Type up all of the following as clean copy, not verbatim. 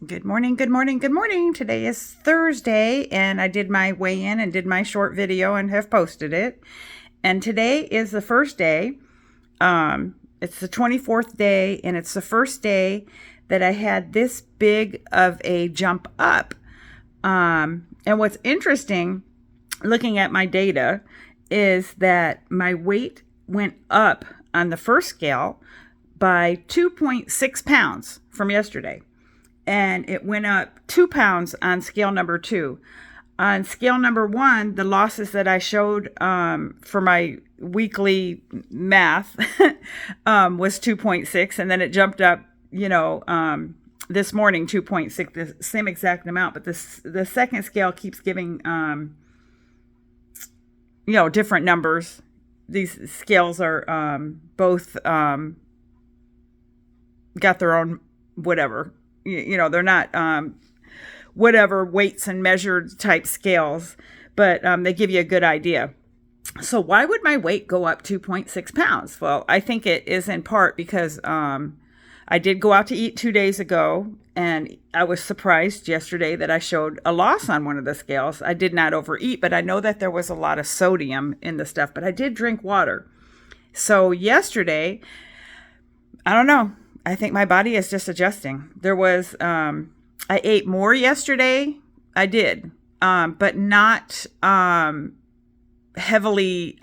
Good morning, good morning, good morning. Today is Thursday, and I did my weigh in and did my short video and have posted it. And today is the first day. It's the 24th day, and it's the first day that I had this big of a jump up. And what's interesting, looking at my data, is that my weight went up on the first scale by 2.6 pounds from yesterday. And it went up 2 pounds on scale number 2. On scale number 1, the losses that I showed for my weekly math was 2.6, and then it jumped up, this morning 2.6, the same exact amount. But the second scale keeps giving, different numbers. These scales are both got their own whatever. They're not whatever weights and measured type scales, but they give you a good idea. So why would my weight go up 2.6 pounds? Well, I think it is in part because I did go out to eat 2 days ago, and I was surprised yesterday that I showed a loss on one of the scales. I did not overeat, but I know that there was a lot of sodium in the stuff, but I did drink water. So yesterday, I don't know. I think my body is just adjusting. There was, I ate more yesterday. I did, but not heavily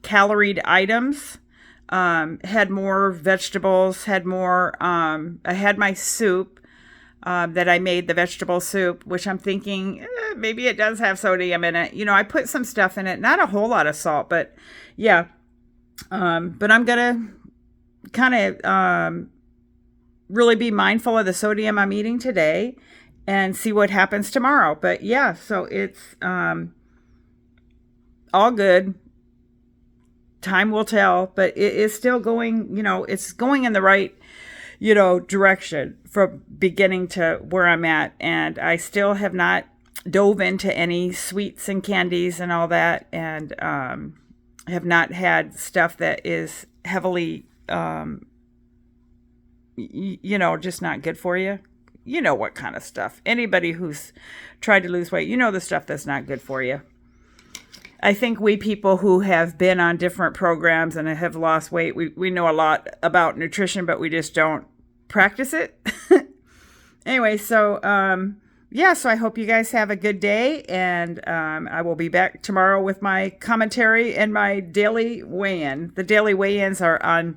caloried items. Had more vegetables, had more, I had my soup that I made, the vegetable soup, which I'm thinking maybe it does have sodium in it. I put some stuff in it, not a whole lot of salt, but yeah. But I'm going to kind of really be mindful of the sodium I'm eating today and see what happens tomorrow. But yeah, so it's all good. Time will tell, but it is still going, it's going in the right, direction from beginning to where I'm at. And I still have not dove into any sweets and candies and all that, and have not had stuff that is heavily just not good for you. You know what kind of stuff. Anybody who's tried to lose weight, the stuff that's not good for you. I think we people who have been on different programs and have lost weight, we know a lot about nutrition, but we just don't practice it. Anyway, so so I hope you guys have a good day, and I will be back tomorrow with my commentary and my daily weigh-in. The daily weigh-ins are on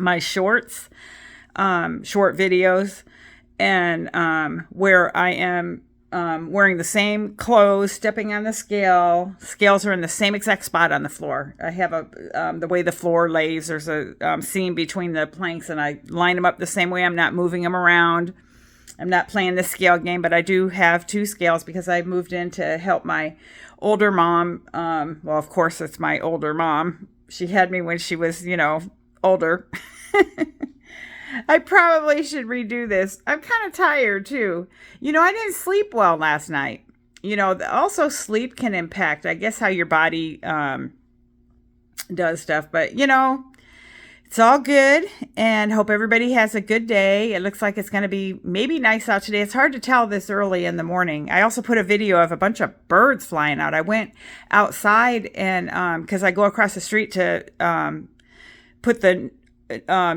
my shorts, short videos, and where I am wearing the same clothes, stepping on the scale. Scales are in the same exact spot on the floor. I have the way the floor lays, there's a seam between the planks, and I line them up the same way. I'm not moving them around. I'm not playing the scale game, but I do have 2 scales because I moved in to help my older mom. Well, of course, it's my older mom. She had me when she was, older. I probably should redo this. I'm kind of tired too. I didn't sleep well last night. Also sleep can impact, I guess, how your body does stuff. But, it's all good, and hope everybody has a good day. It looks like it's going to be maybe nice out today. It's hard to tell this early in the morning. I also put a video of a bunch of birds flying out. I went outside and because I go across the street to put the 2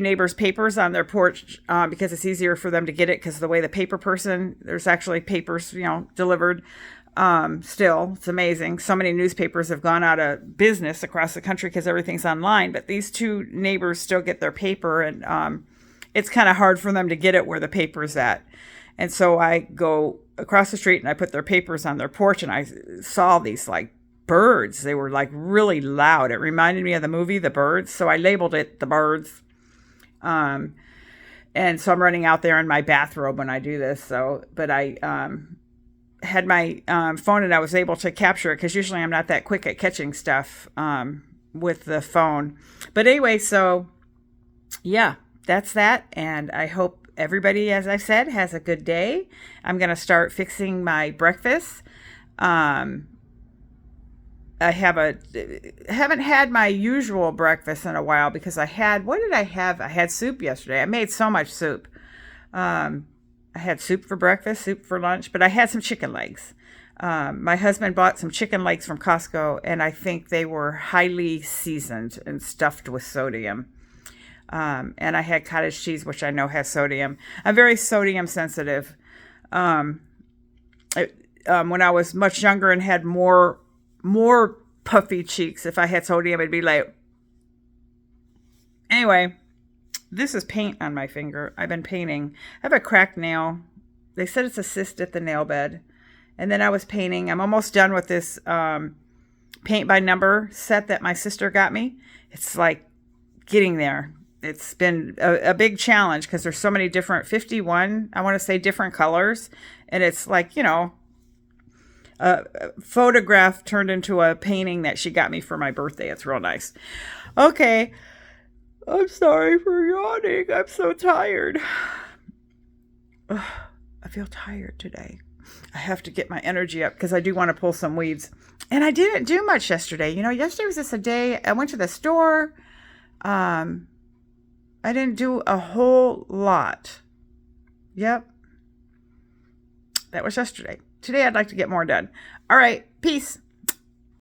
neighbors' papers on their porch because it's easier for them to get it because of the way the paper person, there's actually papers, delivered. Still, it's amazing. So many newspapers have gone out of business across the country because everything's online, but these 2 neighbors still get their paper, and it's kind of hard for them to get it where the paper's at. And so I go across the street and I put their papers on their porch, and I saw these birds. They were really loud. It reminded me of the movie The Birds, so I labeled it The Birds. And so I'm running out there in my bathrobe when I do this. So, but I had my phone, and I was able to capture it because usually I'm not that quick at catching stuff with the phone. But anyway, so yeah, that's that. And I hope everybody, as I said, has a good day. I'm going to start fixing my breakfast. I haven't had my usual breakfast in a while because what did I have? I had soup yesterday. I made so much soup. I had soup for breakfast, soup for lunch, but I had some chicken legs. My husband bought some chicken legs from Costco, and I think they were highly seasoned and stuffed with sodium. And I had cottage cheese, which I know has sodium. I'm very sodium sensitive. Um, when I was much younger and had more puffy cheeks, if I had sodium, it'd be like. Anyway, this is paint on my finger. I've been painting. I have a cracked nail. They said it's a cyst at the nail bed. And then I was painting. I'm almost done with this paint by number set that my sister got me. It's like getting there. It's been a big challenge because there's so many different, 51, I want to say, different colors. And it's like, a photograph turned into a painting that she got me for my birthday. It's real nice. Okay. I'm sorry for yawning. I'm so tired. Ugh, I feel tired today. I have to get my energy up because I do want to pull some weeds. And I didn't do much yesterday. Yesterday was just a day. I went to the store. I didn't do a whole lot. Yep. That was yesterday. Today I'd like to get more done. All right. Peace.